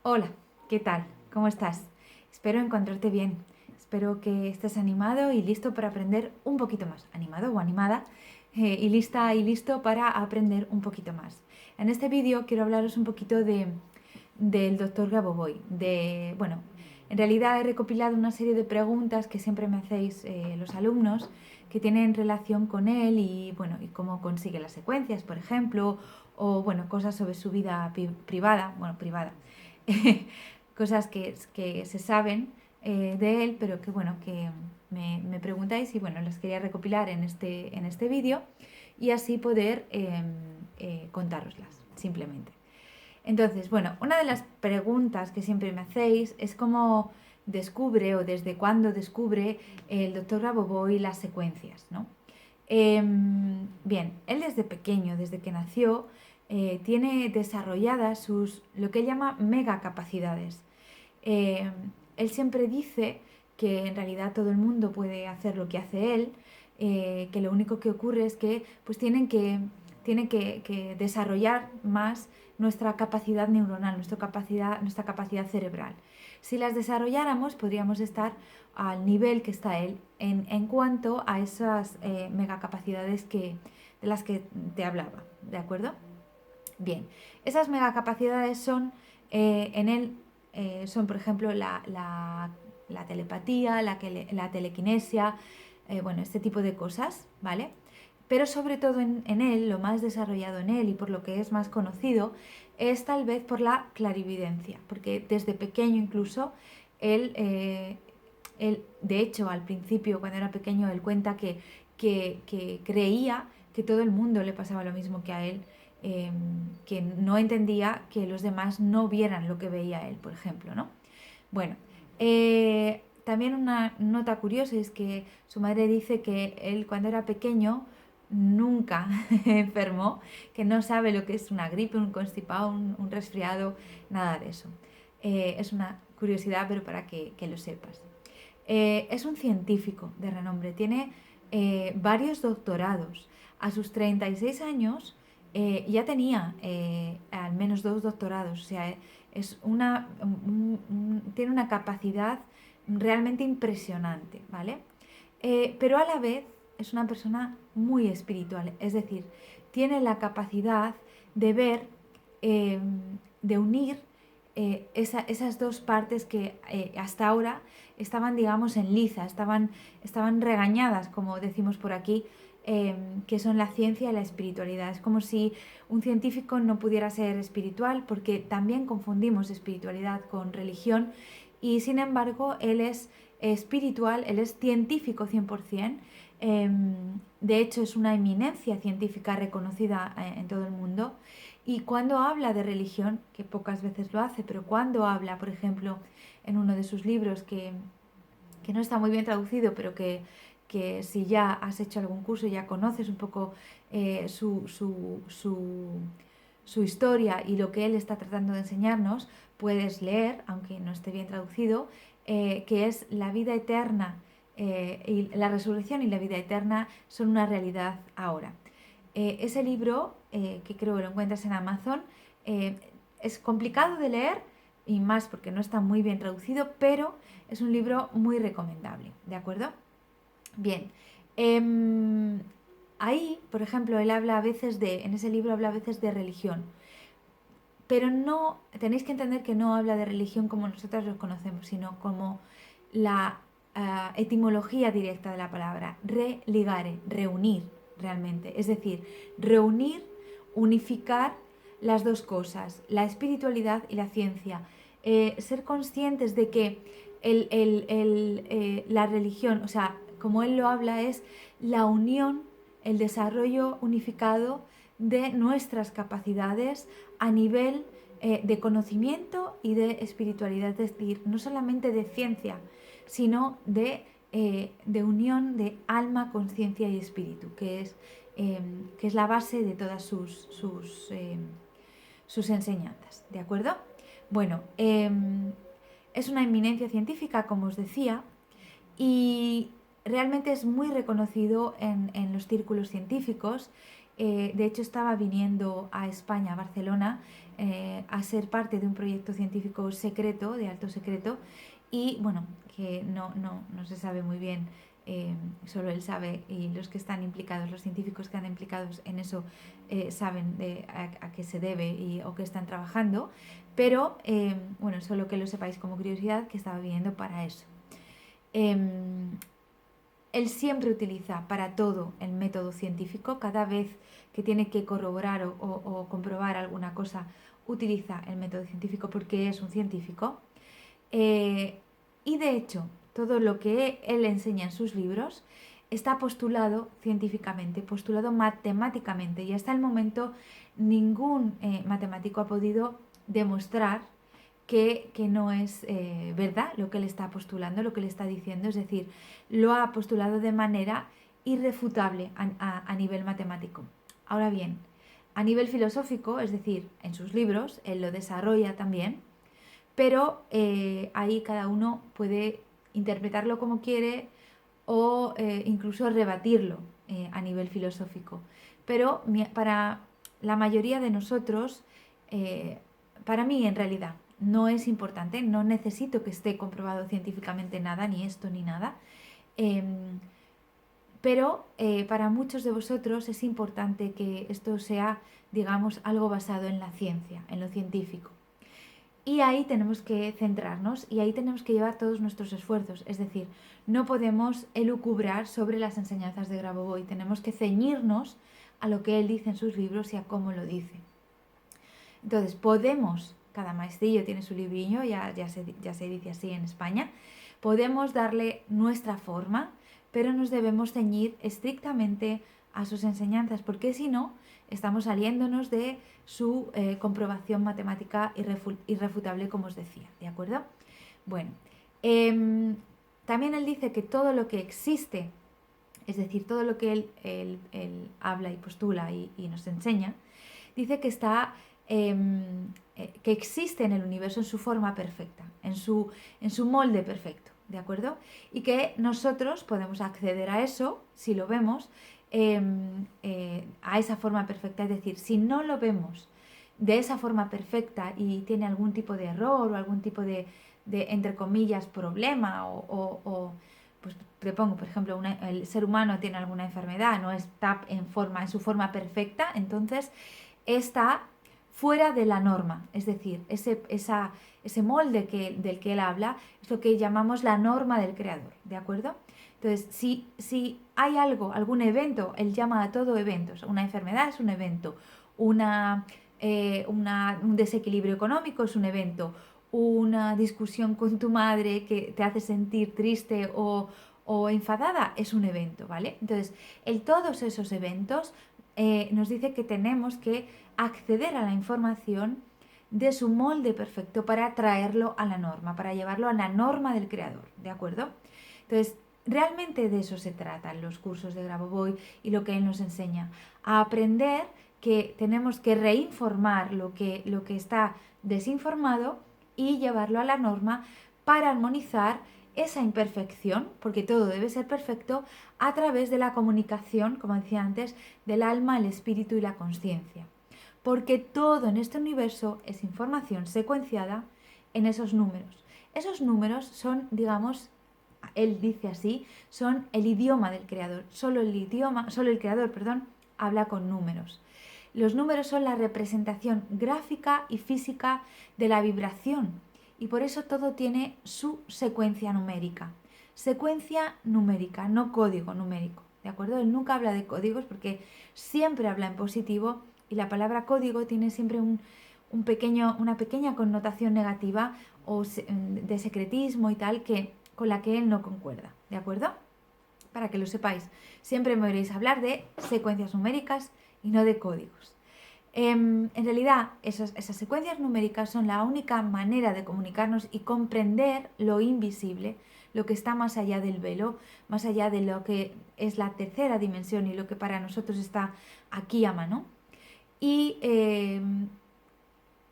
Hola, ¿qué tal? ¿Cómo estás? Espero encontrarte bien. Espero que estés animado y listo para aprender un poquito más. Animado o animada y lista y listo para aprender un poquito más. En este vídeo quiero hablaros un poquito del doctor Gaboboy. Bueno, en realidad he recopilado una serie de preguntas que siempre me hacéis los alumnos que tienen relación con él y, bueno, y cómo consigue las secuencias, por ejemplo, o, bueno, cosas sobre su vida privada, privada, cosas que se saben de él, pero que bueno, que me preguntáis y bueno, las quería recopilar en este vídeo y así poder contároslas, simplemente. Entonces, bueno, una de las preguntas que siempre me hacéis es cómo descubre o desde cuándo descubre el doctor Gaboboy las secuencias, ¿no? Bien, él desde pequeño, desde que nació, tiene desarrolladas lo que él llama megacapacidades. Eh, Él siempre dice que en realidad todo el mundo puede hacer lo que hace él, que lo único que ocurre es que pues tienen que desarrollar más nuestra capacidad neuronal, nuestra capacidad cerebral. Si las desarrolláramos, podríamos estar al nivel que está él en cuanto a esas megacapacidades de las que te hablaba, ¿de acuerdo? Bien, esas megacapacidades en él, son, por ejemplo, la telepatía, la telequinesia, bueno, este tipo de cosas, ¿vale? Pero sobre todo en él, lo más desarrollado en él y por lo que es más conocido, es tal vez por la clarividencia, porque desde pequeño incluso, él, eh, él de hecho, al principio, cuando era pequeño, él cuenta que creía que todo el mundo le pasaba lo mismo que a él, eh, que no entendía que los demás no vieran lo que veía él, por ejemplo, ¿no? Bueno, también una nota curiosa es que su madre dice que él cuando era pequeño nunca enfermó, que no sabe lo que es una gripe, un constipado, un resfriado, nada de eso. Es una curiosidad, pero para que lo sepas. Es un científico de renombre, tiene varios doctorados. A sus 36 años ya tenía al menos dos doctorados, o sea, tiene una capacidad realmente impresionante, ¿vale? Pero a la vez es una persona muy espiritual, es decir, tiene la capacidad de ver, eh, de unir esas dos partes que hasta ahora estaban, digamos, en liza, estaban regañadas, como decimos por aquí, que son la ciencia y la espiritualidad. Es como si un científico no pudiera ser espiritual, porque también confundimos espiritualidad con religión, y sin embargo él es espiritual, él es científico 100%. De hecho, es una eminencia científica reconocida en todo el mundo. Y cuando habla de religión, que pocas veces lo hace, pero cuando habla, por ejemplo, en uno de sus libros que no está muy bien traducido, pero que si ya has hecho algún curso ya conoces un poco su historia y lo que él está tratando de enseñarnos, puedes leer, aunque no esté bien traducido, que es la vida eterna, y la resurrección y la vida eterna son una realidad ahora. Ese libro, que creo que lo encuentras en Amazon, eh, es complicado de leer y más porque no está muy bien traducido, pero es un libro muy recomendable, ¿de acuerdo? Bien, ahí, por ejemplo, en ese libro habla a veces de religión, pero no, tenéis que entender que no habla de religión como nosotros lo conocemos, sino como la etimología directa de la palabra, religare, reunir realmente, es decir, reunir, unificar las dos cosas, la espiritualidad y la ciencia. Ser conscientes de que la religión, o sea, como él lo habla, es la unión, el desarrollo unificado de nuestras capacidades a nivel de conocimiento y de espiritualidad, es decir, no solamente de ciencia, sino de unión de alma, conciencia y espíritu, que es la base de todas sus enseñanzas, ¿de acuerdo? Bueno, es una eminencia científica, como os decía, y realmente es muy reconocido en los círculos científicos. De hecho, estaba viniendo a España, a Barcelona, a ser parte de un proyecto científico secreto, de alto secreto, y bueno, que no se sabe muy bien, solo él sabe, y los que están implicados, los científicos que están implicados en eso, saben a qué se debe o qué están trabajando, pero bueno, solo que lo sepáis como curiosidad, que estaba viniendo para eso. Él siempre utiliza para todo el método científico. Cada vez que tiene que corroborar o comprobar alguna cosa, utiliza el método científico porque es un científico. Y de hecho, todo lo que él enseña en sus libros está postulado científicamente, postulado matemáticamente, y hasta el momento ningún matemático ha podido demostrar que no es verdad lo que él está postulando, lo que él está diciendo, es decir, lo ha postulado de manera irrefutable a nivel matemático. Ahora bien, a nivel filosófico, es decir, en sus libros, él lo desarrolla también, pero ahí cada uno puede interpretarlo como quiere o incluso rebatirlo a nivel filosófico. Pero para la mayoría de nosotros, para mí en realidad, no es importante, no necesito que esté comprobado científicamente nada, ni esto ni nada, pero para muchos de vosotros es importante que esto sea, digamos, algo basado en la ciencia, en lo científico. Y ahí tenemos que centrarnos y ahí tenemos que llevar todos nuestros esfuerzos. Es decir, no podemos elucubrar sobre las enseñanzas de Grabovoi, tenemos que ceñirnos a lo que él dice en sus libros y a cómo lo dice. Entonces, podemos, cada maestrillo tiene su librillo, ya se dice así en España, podemos darle nuestra forma, pero nos debemos ceñir estrictamente a sus enseñanzas, porque si no, estamos saliéndonos de su comprobación matemática irrefutable, como os decía, ¿de acuerdo? Bueno, también él dice que todo lo que existe, es decir, todo lo que él habla y postula y nos enseña, dice que está que existe en el universo en su forma perfecta, en su molde perfecto, ¿de acuerdo? Y que nosotros podemos acceder a eso, si lo vemos, a esa forma perfecta. Es decir, si no lo vemos de esa forma perfecta y tiene algún tipo de error o algún tipo de entre comillas, problema pues te pongo, por ejemplo, el ser humano tiene alguna enfermedad, no está en su forma perfecta, entonces está fuera de la norma, es decir, ese molde del que él habla es lo que llamamos la norma del creador, ¿de acuerdo? Entonces, si hay algún evento, él llama a todo evento, una enfermedad es un evento, un desequilibrio económico es un evento, una discusión con tu madre que te hace sentir triste o enfadada es un evento, ¿vale? Entonces, todos esos eventos nos dice que tenemos que acceder a la información de su molde perfecto para traerlo a la norma, para llevarlo a la norma del creador, ¿de acuerdo? Entonces, realmente de eso se tratan los cursos de Grabovoi y lo que él nos enseña, a aprender que tenemos que reinformar lo que está desinformado y llevarlo a la norma para armonizar esa imperfección, porque todo debe ser perfecto, a través de la comunicación, como decía antes, del alma, el espíritu y la conciencia. Porque todo en este universo es información secuenciada en esos números. Esos números son, digamos, él dice así, son el idioma del creador. Solo el creador, habla con números. Los números son la representación gráfica y física de la vibración y por eso todo tiene su secuencia numérica. Secuencia numérica, no código numérico, ¿de acuerdo? Él nunca habla de códigos porque siempre habla en positivo y la palabra código tiene siempre una pequeña connotación negativa o de secretismo y tal con la que él no concuerda, ¿de acuerdo? Para que lo sepáis, siempre me oiréis hablar de secuencias numéricas y no de códigos. En realidad, esas secuencias numéricas son la única manera de comunicarnos y comprender lo invisible, lo que está más allá del velo, más allá de lo que es la tercera dimensión y lo que para nosotros está aquí a mano. Y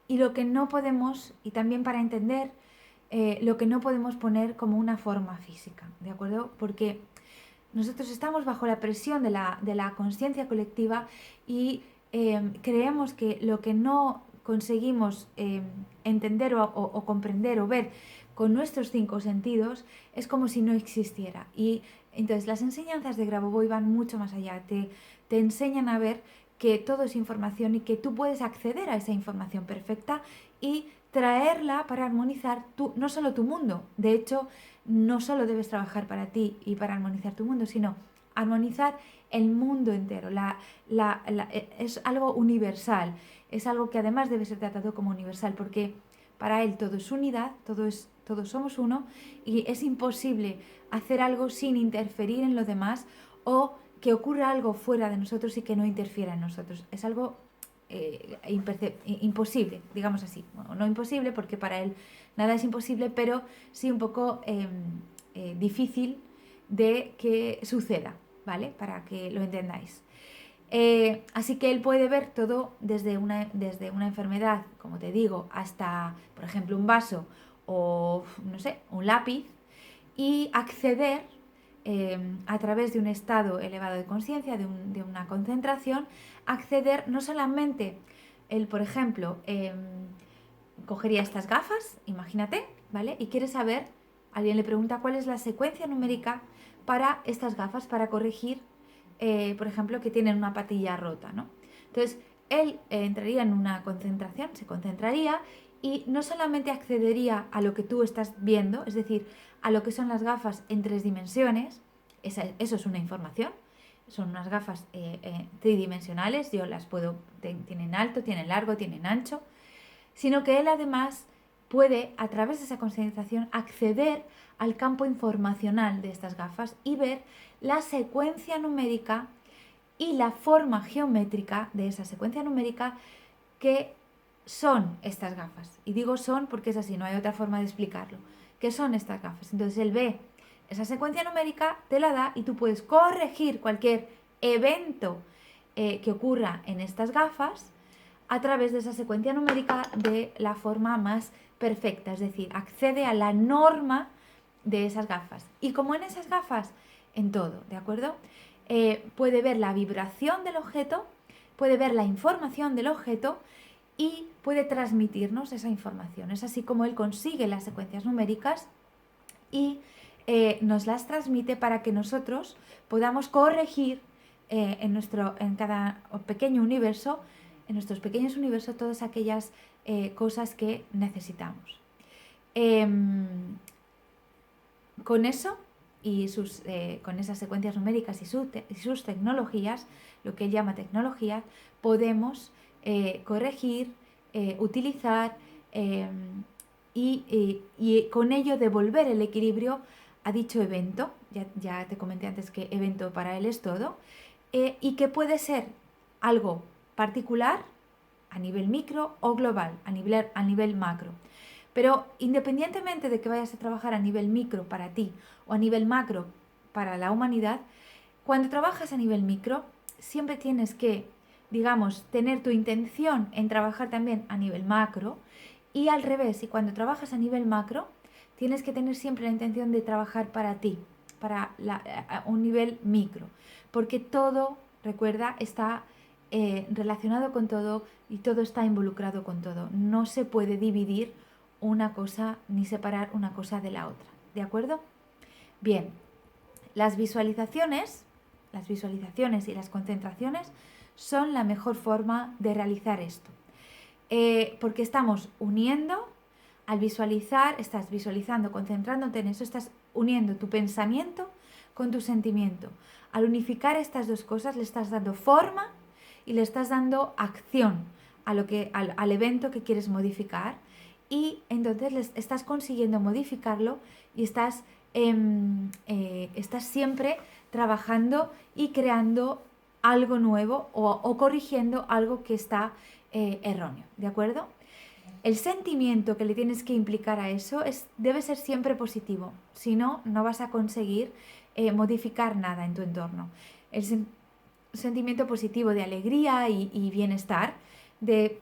lo que no podemos, y también para entender lo que no podemos poner como una forma física, ¿de acuerdo? Porque nosotros estamos bajo la presión de la conciencia colectiva y creemos que lo que no conseguimos entender o comprender o ver con nuestros 5 sentidos, es como si no existiera. Y entonces las enseñanzas de Grabovoi van mucho más allá, te enseñan a ver que todo es información y que tú puedes acceder a esa información perfecta y traerla para armonizar no solo tu mundo. De hecho, no solo debes trabajar para ti y para armonizar tu mundo, sino armonizar el mundo entero. Es algo universal, es algo que además debe ser tratado como universal, porque para él todo es unidad, todos somos uno, y es imposible hacer algo sin interferir en lo demás o que ocurra algo fuera de nosotros y que no interfiera en nosotros. Es algo imposible, digamos así. Bueno, no imposible, porque para él nada es imposible, pero sí un poco difícil de que suceda, ¿vale? Para que lo entendáis. Así que él puede ver todo desde una enfermedad, como te digo, hasta, por ejemplo, un vaso o, no sé, un lápiz, y acceder a través de un estado elevado de conciencia, de una concentración, acceder no solamente, él, por ejemplo, cogería estas gafas, imagínate, ¿vale? Y quiere saber, alguien le pregunta cuál es la secuencia numérica para estas gafas, para corregir, por ejemplo, que tienen una patilla rota, ¿no? Entonces, él entraría en una concentración, se concentraría y no solamente accedería a lo que tú estás viendo, es decir, a lo que son las gafas en 3 dimensiones, eso es una información, son unas gafas tridimensionales, yo las puedo, tienen alto, tienen largo, tienen ancho, sino que él además puede, a través de esa concentración, acceder al campo informacional de estas gafas y ver la secuencia numérica y la forma geométrica de esa secuencia numérica que son estas gafas. Y digo son porque es así, no hay otra forma de explicarlo. ¿Qué son estas gafas? Entonces él ve esa secuencia numérica, te la da y tú puedes corregir cualquier evento que ocurra en estas gafas a través de esa secuencia numérica de la forma más perfecta, es decir, accede a la norma de esas gafas. Y como en esas gafas, en todo, ¿de acuerdo? Puede ver la vibración del objeto, puede ver la información del objeto y puede transmitirnos esa información. Es así como él consigue las secuencias numéricas y nos las transmite para que nosotros podamos corregir en cada pequeño universo, en nuestros pequeños universos, todas aquellas cosas que necesitamos. Con eso y con esas secuencias numéricas y sus tecnologías, lo que él llama tecnología, podemos corregir, utilizar y con ello devolver el equilibrio a dicho evento. Ya te comenté antes que evento para él es todo, y que puede ser algo particular a nivel micro o global a nivel macro. Pero independientemente de que vayas a trabajar a nivel micro para ti o a nivel macro para la humanidad, cuando trabajas a nivel micro siempre tienes que, digamos, tener tu intención en trabajar también a nivel macro, y al revés, y cuando trabajas a nivel macro tienes que tener siempre la intención de trabajar para ti, para un nivel micro, porque todo, recuerda, está relacionado con todo y todo está involucrado con todo. No se puede dividir una cosa ni separar una cosa de la otra, ¿de acuerdo? Bien, las visualizaciones y las concentraciones son la mejor forma de realizar esto, porque estamos uniendo, al visualizar, estás visualizando, concentrándote en eso, estás uniendo tu pensamiento con tu sentimiento. Al unificar estas dos cosas le estás dando forma y le estás dando acción al evento que quieres modificar, y entonces estás consiguiendo modificarlo y estás siempre trabajando y creando algo nuevo o corrigiendo algo que está erróneo, ¿de acuerdo? El sentimiento que le tienes que implicar a eso debe ser siempre positivo, si no, no vas a conseguir modificar nada en tu entorno. El sentimiento positivo de alegría y bienestar, de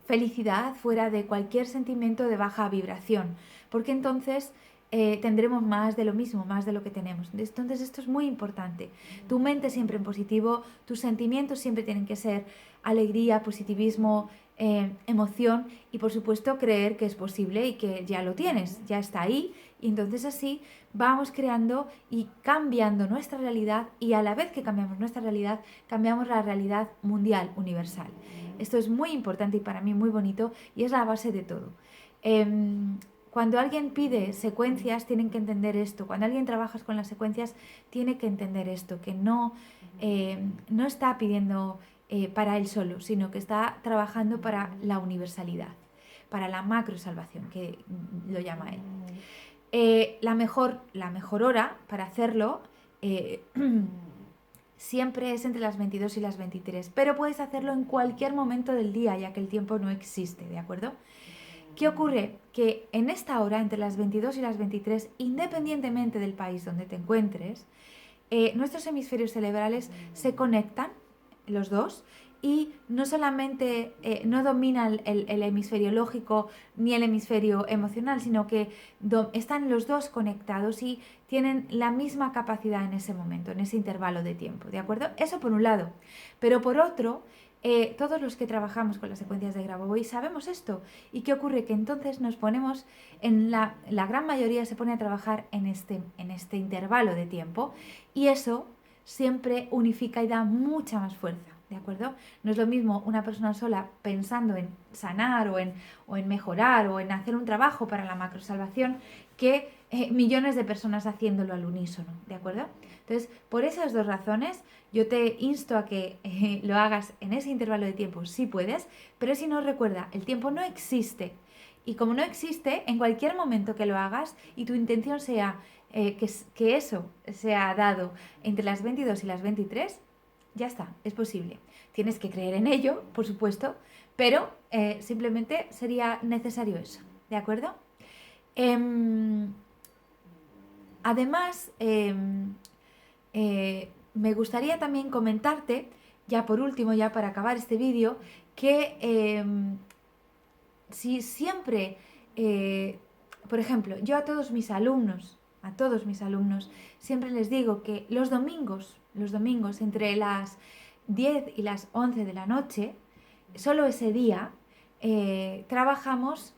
felicidad, fuera de cualquier sentimiento de baja vibración, porque entonces tendremos más de lo mismo, más de lo que tenemos. Entonces esto es muy importante. Tu mente siempre en positivo, tus sentimientos siempre tienen que ser alegría, positivismo, emoción y por supuesto creer que es posible y que ya lo tienes, ya está ahí, y entonces así vamos creando y cambiando nuestra realidad, y a la vez que cambiamos nuestra realidad, cambiamos la realidad mundial, universal. Esto es muy importante y para mí muy bonito y es la base de todo. Cuando alguien pide secuencias, tienen que entender esto. Cuando alguien trabaja con las secuencias, tiene que entender esto, que no está pidiendo para él solo, sino que está trabajando para la universalidad, para la macro salvación, que lo llama él. La mejor hora para hacerlo siempre es entre las 22 y las 23, pero puedes hacerlo en cualquier momento del día, ya que el tiempo no existe, ¿de acuerdo? ¿Qué ocurre? Que en esta hora, entre las 22 y las 23, independientemente del país donde te encuentres, nuestros hemisferios cerebrales se conectan, los dos, y no solamente no domina el hemisferio lógico ni el hemisferio emocional, sino que están los dos conectados y tienen la misma capacidad en ese momento, en ese intervalo de tiempo, ¿de acuerdo? Eso por un lado. Pero por otro, todos los que trabajamos con las secuencias de Grabovoi sabemos esto. ¿Y qué ocurre? Que entonces nos ponemos, la gran mayoría se pone a trabajar en este intervalo de tiempo, y eso siempre unifica y da mucha más fuerza, ¿de acuerdo? No es lo mismo una persona sola pensando en sanar o en mejorar o en hacer un trabajo para la macrosalvación que millones de personas haciéndolo al unísono, ¿de acuerdo? Entonces, por esas dos razones, yo te insto a que lo hagas en ese intervalo de tiempo si puedes, pero si no, recuerda, el tiempo no existe. Y como no existe, en cualquier momento que lo hagas y tu intención sea que eso sea dado entre las 22 y las 23, ya está, es posible. Tienes que creer en ello, por supuesto, pero simplemente sería necesario eso, ¿de acuerdo? Además, me gustaría también comentarte, ya por último, ya para acabar este vídeo, que si siempre, por ejemplo, yo a todos mis alumnos, siempre les digo que los domingos, entre las 10 y las 11 de la noche, solo ese día, trabajamos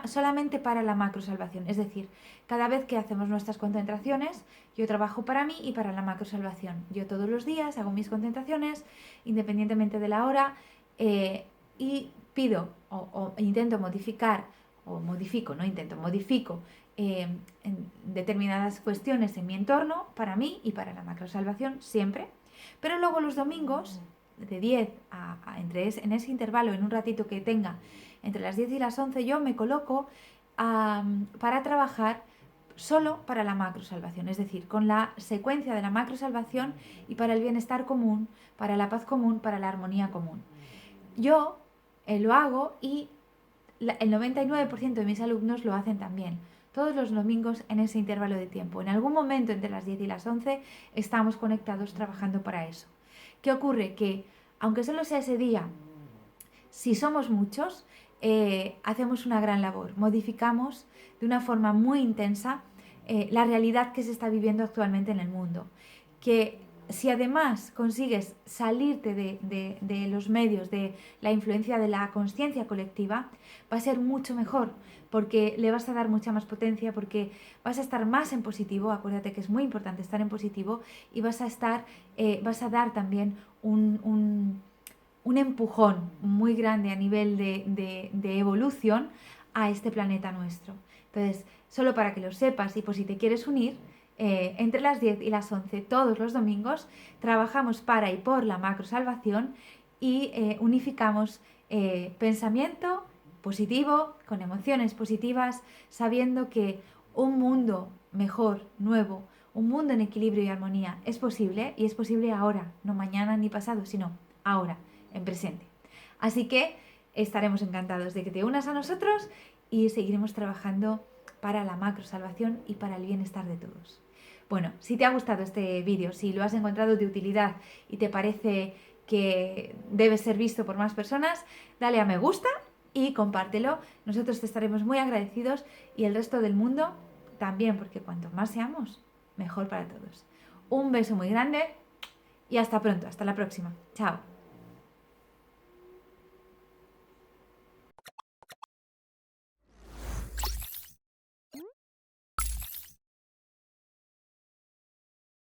solamente para la macrosalvación. Es decir, cada vez que hacemos nuestras concentraciones, yo trabajo para mí y para la macrosalvación. Yo todos los días hago mis concentraciones, independientemente de la hora, y pido o intento modificar, modifico en determinadas cuestiones en mi entorno, para mí y para la macrosalvación, siempre. Pero luego los domingos, de 10 en ese intervalo, en un ratito que tenga, entre las 10 y las 11, yo me coloco para trabajar solo para la macrosalvación, es decir, con la secuencia de la macrosalvación y para el bienestar común, para la paz común, para la armonía común. Yo lo hago y el 99% de mis alumnos lo hacen también. Todos los domingos en ese intervalo de tiempo. En algún momento entre las 10 y las 11 estamos conectados trabajando para eso. ¿Qué ocurre? Que aunque solo sea ese día, si somos muchos, hacemos una gran labor. Modificamos de una forma muy intensa la realidad que se está viviendo actualmente en el mundo. Que si además consigues salirte de los medios, de la influencia de la consciencia colectiva, va a ser mucho mejor, porque le vas a dar mucha más potencia, porque vas a estar más en positivo. Acuérdate que es muy importante estar en positivo, y vas a dar también un empujón muy grande a nivel de evolución a este planeta nuestro. Entonces, solo para que lo sepas y por si te quieres unir, entre las 10 y las 11 todos los domingos trabajamos para y por la macrosalvación y unificamos pensamiento positivo con emociones positivas, sabiendo que un mundo mejor, nuevo, un mundo en equilibrio y armonía es posible, y es posible ahora, no mañana ni pasado, sino ahora, en presente. Así que estaremos encantados de que te unas a nosotros y seguiremos trabajando para la macrosalvación y para el bienestar de todos. Bueno, si te ha gustado este vídeo, si lo has encontrado de utilidad y te parece que debe ser visto por más personas, dale a me gusta y compártelo. Nosotros te estaremos muy agradecidos, y el resto del mundo también, porque cuanto más seamos, mejor para todos. Un beso muy grande y hasta pronto, hasta la próxima. Chao.